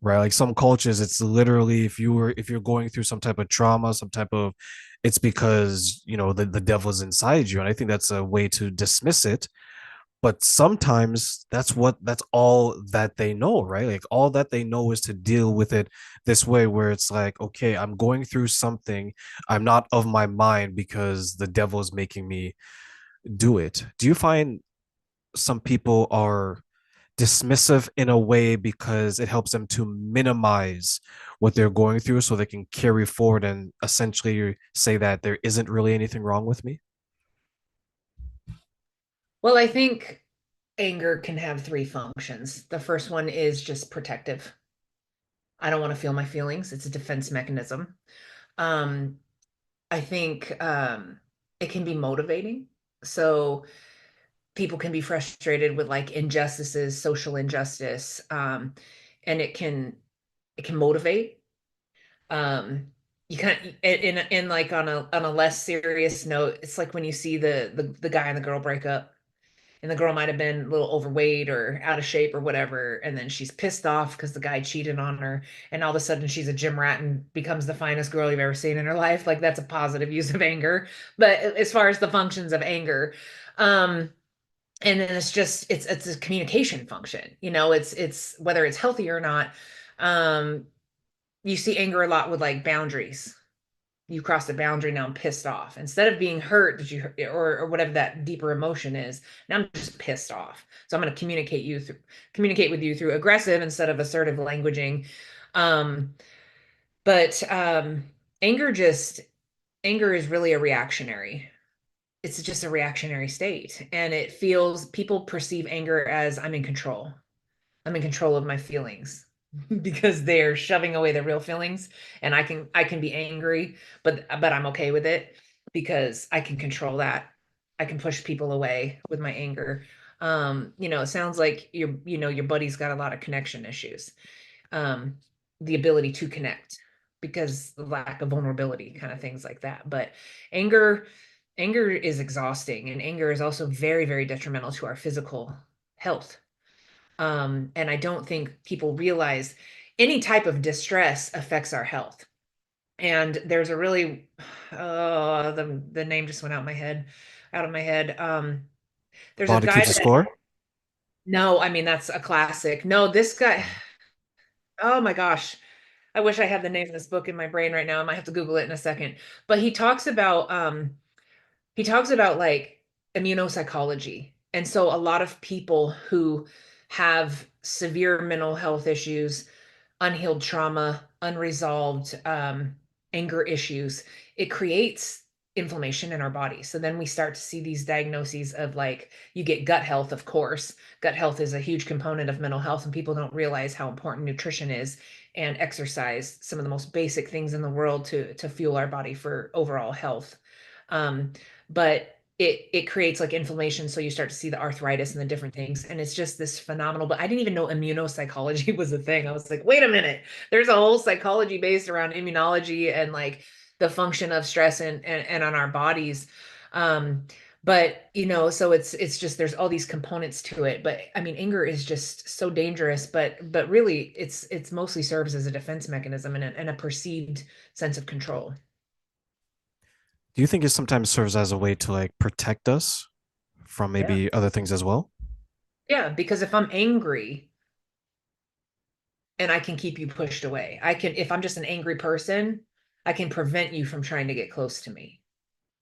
right? Like some cultures, it's literally if you're going through some type of trauma, some type of it's because the devil's inside you. And I think that's a way to dismiss it. But sometimes that's all that they know, right? Like all that they know is to deal with it this way, where it's like, okay, I'm going through something, I'm not of my mind because the devil is making me do it. Do you find some people are dismissive in a way because it helps them to minimize what they're going through so they can carry forward and essentially say that there isn't really anything wrong with me? Well, I think anger can have three functions. The first one is just protective. I don't want to feel my feelings. It's a defense mechanism. Um, I think it can be motivating. So people can be frustrated with like injustices, social injustice, and it can motivate. Um, you kind of in like on a less serious note, it's like when you see the guy and the girl break up, and the girl might have been a little overweight or out of shape or whatever, and then she's pissed off because the guy cheated on her, and all of a sudden she's a gym rat and becomes the finest girl you've ever seen in her life. Like that's a positive use of anger. But as far as the functions of anger, um, and then it's a communication function. It's whether it's healthy or not. Um, you see anger a lot with like boundaries. You crossed a boundary, now I'm pissed off. Instead of being hurt, did you or whatever that deeper emotion is, now I'm just pissed off. So I'm going to communicate with you through aggressive instead of assertive languaging. Um, but anger just anger is really a reactionary. It's just a reactionary state, and it feels people perceive anger as I'm in control. I'm in control of my feelings because they're shoving away their real feelings, and I can be angry, but I'm okay with it because I can control that. I can push people away with my anger. It sounds like your buddy's got a lot of connection issues. Um, the ability to connect because the lack of vulnerability, kind of things like that. But anger anger is exhausting, and anger is also very, very detrimental to our physical health. And I don't think people realize any type of distress affects our health. And there's a really, the name just went out of my head. There's a Body guy keeps a that, score. no, I mean, that's a classic. No, this guy, oh my gosh. I wish I had the name of this book in my brain right now. I might have to Google it in a second. But he talks about like immunopsychology. And so a lot of people who have severe mental health issues, unhealed trauma, unresolved anger issues, it creates inflammation in our body. So then we start to see these diagnoses of like you get gut health, of course. Gut health is a huge component of mental health, and people don't realize how important nutrition is and exercise, some of the most basic things in the world to fuel our body for overall health. Um, but it creates like inflammation, so you start to see the arthritis and the different things, and it's just this phenomenal. But I didn't even know immunopsychology was a thing. I was like, wait a minute, there's a whole psychology based around immunology and like the function of stress and on our bodies. But so it's just there's all these components to it. But I mean, anger is just so dangerous, but really it's mostly serves as a defense mechanism and a perceived sense of control. Do you think it sometimes serves as a way to like protect us from Yeah. maybe other things as well? Yeah, because if I'm angry and I can keep you pushed away, if I'm just an angry person, I can prevent you from trying to get close to me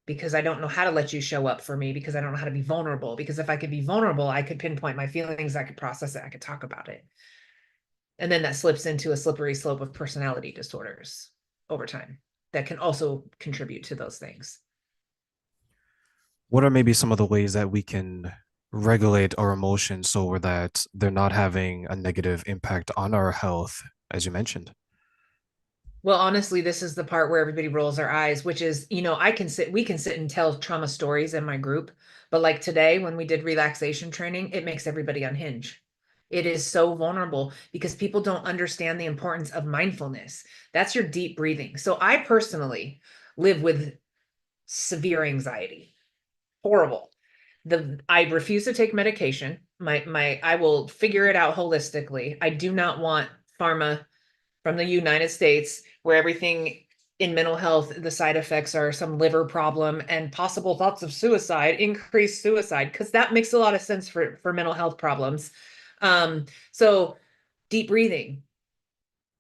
because I don't know how to let you show up for me because I don't know how to be vulnerable. Because if I could be vulnerable, I could pinpoint my feelings, I could process it, I could talk about it. And then that slips into a slippery slope of personality disorders over time that can also contribute to those things. What are maybe some of the ways that we can regulate our emotions so that they're not having a negative impact on our health, as you mentioned? Well, honestly, this is the part where everybody rolls their eyes, which is, we can sit and tell trauma stories in my group. But like today, when we did relaxation training, it makes everybody unhinge. It is so vulnerable because people don't understand the importance of mindfulness. That's your deep breathing. So I personally live with severe anxiety. Horrible. I refuse to take medication. I will figure it out holistically. I do not want pharma from the United States, where everything in mental health, the side effects are some liver problem and possible thoughts of suicide, increased suicide, because that makes a lot of sense for mental health problems. So deep breathing.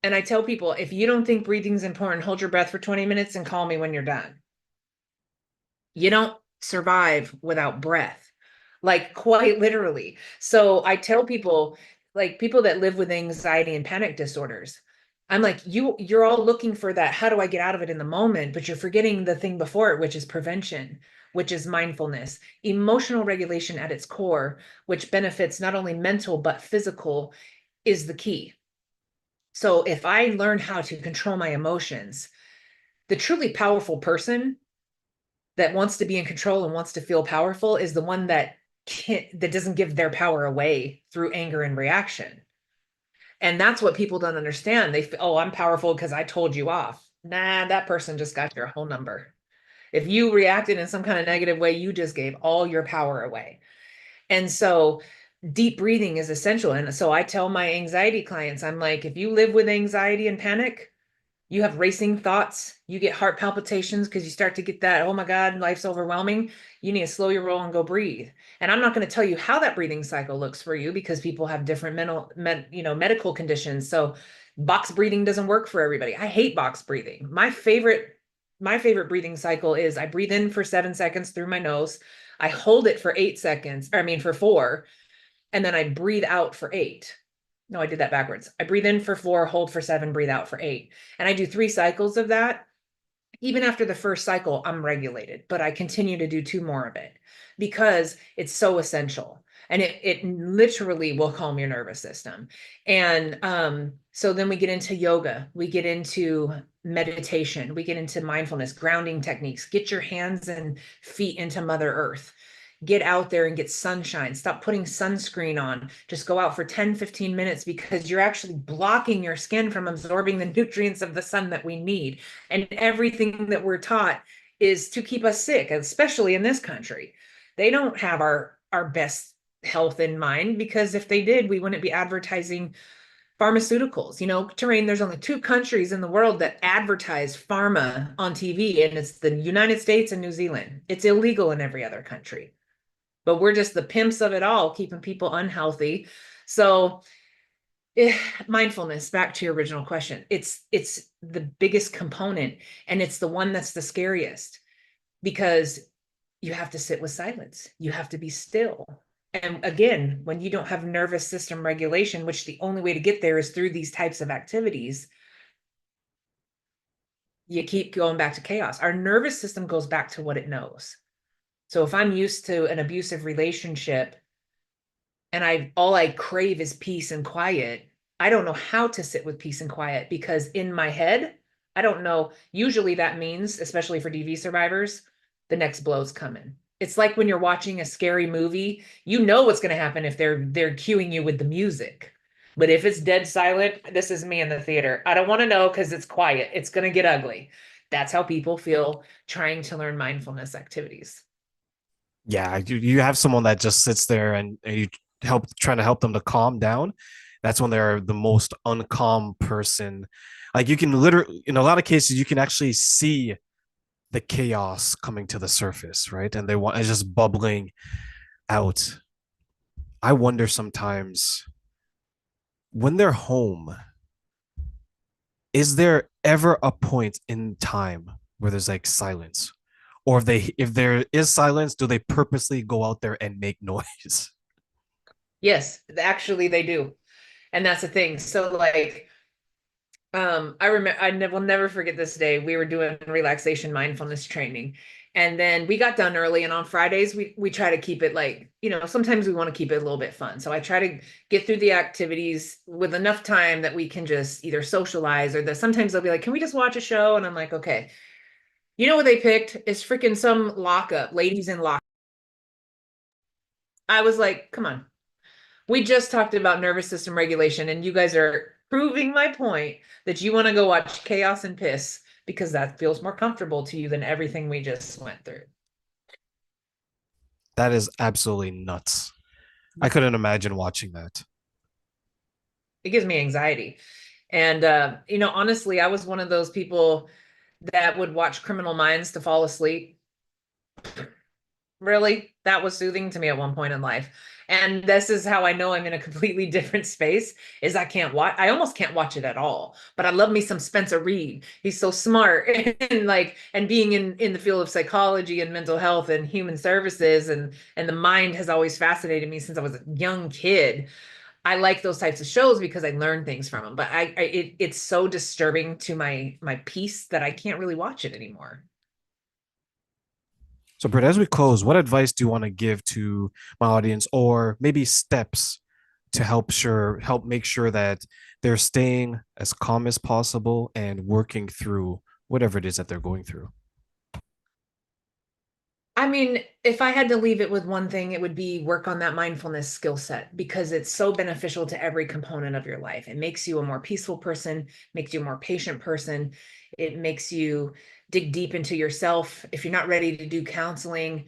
And I tell people, if you don't think breathing's important, hold your breath for 20 minutes and call me when you're done. You don't survive without breath, like quite literally. So I tell people, like people that live with anxiety and panic disorders, I'm like, you're all looking for that. How do I get out of it in the moment? But you're forgetting the thing before it, which is prevention, which is mindfulness, emotional regulation at its core, which benefits not only mental but physical, is the key. So if I learn how to control my emotions, the truly powerful person that wants to be in control and wants to feel powerful is the one that that doesn't give their power away through anger and reaction. And that's what people don't understand. They feel, oh, I'm powerful because I told you off. Nah, that person just got your whole number. If you reacted in some kind of negative way, you just gave all your power away. And so deep breathing is essential. And so I tell my anxiety clients, I'm like, if you live with anxiety and panic, you have racing thoughts, you get heart palpitations because you start to get that, oh my God, life's overwhelming. You need to slow your roll and go breathe. And I'm not going to tell you how that breathing cycle looks for you because people have different medical conditions. So box breathing doesn't work for everybody. I hate box breathing. My favorite breathing cycle is I breathe in for 7 seconds through my nose. I hold it for 8 seconds, or I mean for 4, and then I breathe out for 8. No, I did that backwards. I breathe in for 4, hold for 7, breathe out for 8. And I do 3 cycles of that. Even after the first cycle, I'm regulated, but I continue to do 2 more of it because it's so essential. And it literally will calm your nervous system. And so then we get into yoga, we get into meditation, we get into mindfulness, grounding techniques. Get your hands and feet into Mother Earth. Get out there and get sunshine. Stop putting sunscreen on. Just go out for 10, 15 minutes because you're actually blocking your skin from absorbing the nutrients of the sun that we need. And everything that we're taught is to keep us sick, especially in this country. They don't have our best health in mind because if they did, we wouldn't be advertising pharmaceuticals. Terrain, there's only 2 countries in the world that advertise pharma on TV, and it's the United States and New Zealand. It's illegal in every other country, but we're just the pimps of it all, keeping people unhealthy. So mindfulness, back to your original question, it's the biggest component, and it's the one that's the scariest because you have to sit with silence, you have to be still. And again, when you don't have nervous system regulation, which the only way to get there is through these types of activities, you keep going back to chaos. Our nervous system goes back to what it knows. So if I'm used to an abusive relationship and all I crave is peace and quiet, I don't know how to sit with peace and quiet because in my head, I don't know. Usually that means, especially for DV survivors, the next blow's coming. It's like when you're watching a scary movie, you know what's going to happen if they're cueing you with the music. But if it's dead silent, this is me in the theater. I don't want to know because it's quiet. It's going to get ugly. That's how people feel trying to learn mindfulness activities. Yeah, you have someone that just sits there and you trying to help them to calm down. That's when they're the most uncalm person. Like you can literally, in a lot of cases, you can actually see the chaos coming to the surface, right? And it's just bubbling out. I wonder sometimes when they're home, is there ever a point in time where there's like silence? Or if there is silence, do they purposely go out there and make noise? Yes, actually they do. And that's the thing. So like I remember will never forget this day. We were doing relaxation mindfulness training. And then we got done early, and on Fridays we try to keep it like, sometimes we want to keep it a little bit fun. So I try to get through the activities with enough time that we can just either socialize or sometimes they'll be like, "Can we just watch a show?" And I'm like, "Okay." You know what they picked is freaking some lockup, ladies in lock. I was like, "Come on. We just talked about nervous system regulation, and you guys are proving my point that you want to go watch chaos and piss because that feels more comfortable to you than everything we just went through." That is absolutely nuts. I couldn't imagine watching that. It gives me anxiety. And honestly, I was one of those people that would watch Criminal Minds to fall asleep. Really, that was soothing to me at one point in life. And this is how I know I'm in a completely different space is I almost can't watch it at all. But I love me some Spencer Reed. He's so smart and being in the field of psychology and mental health and human services and the mind has always fascinated me since I was a young kid. I like those types of shows because I learn things from them. But it's so disturbing to my peace that I can't really watch it anymore. So, Britt, as we close, what advice do you want to give to my audience, or maybe steps to help make sure that they're staying as calm as possible and working through whatever it is that they're going through? I mean, if I had to leave it with one thing, it would be work on that mindfulness skill set because it's so beneficial to every component of your life. It makes you a more peaceful person, makes you a more patient person. It makes you dig deep into yourself. If you're not ready to do counseling,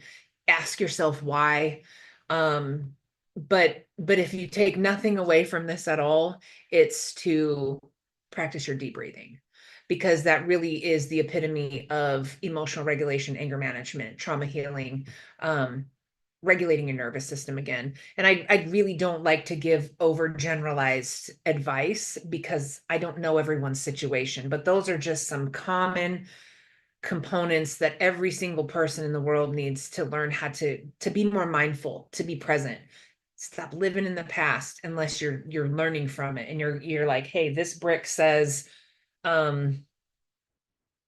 ask yourself why. Um, but if you take nothing away from this at all, it's to practice your deep breathing because that really is the epitome of emotional regulation, anger management, trauma healing, um, regulating your nervous system again. And I really don't like to give overgeneralized advice because I don't know everyone's situation, but those are just some common components that every single person in the world needs to learn how to be more mindful, to be present. Stop living in the past unless you're learning from it and you're like, hey, this brick says um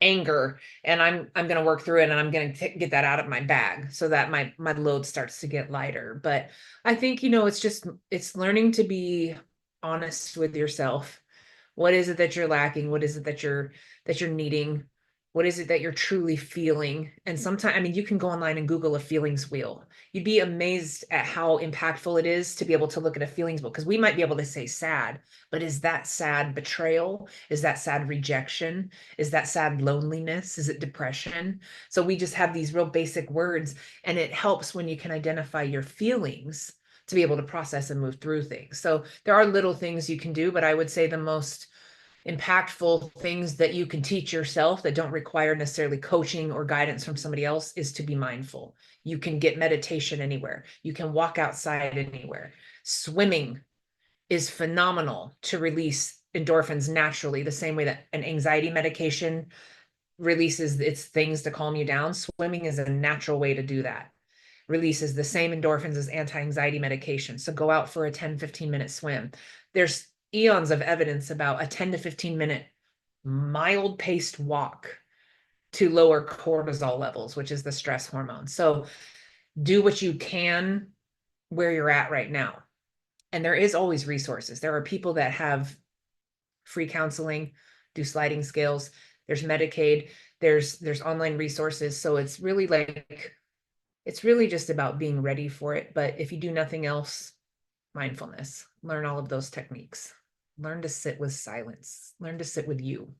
anger and I'm going to work through it and I'm going to get that out of my bag so that my load starts to get lighter. But I think it's learning to be honest with yourself. What is it that you're lacking? What is it that you're needing? What is it that you're truly feeling? And sometimes, I mean, you can go online and Google a feelings wheel. You'd be amazed at how impactful it is to be able to look at a feelings wheel because we might be able to say sad, but is that sad betrayal? Is that sad rejection? Is that sad loneliness? Is it depression? So we just have these real basic words, and it helps when you can identify your feelings to be able to process and move through things. So there are little things you can do, but I would say the most impactful things that you can teach yourself that don't require necessarily coaching or guidance from somebody else is to be mindful. You can get meditation anywhere. You can walk outside anywhere. Swimming is phenomenal to release endorphins naturally, the same way that an anxiety medication releases its things to calm you down. Swimming is a natural way to do that. Releases the same endorphins as anti-anxiety medication. So go out for a 10-15 minute swim. There's eons of evidence about a 10 to 15 minute mild paced walk to lower cortisol levels, which is the stress hormone. So do what you can where you're at right now. And there is always resources. There are people that have free counseling, do sliding scales. There's Medicaid. There's online resources. So it's really just about being ready for it. But if you do nothing else, mindfulness, learn all of those techniques. Learn to sit with silence. Learn to sit with you.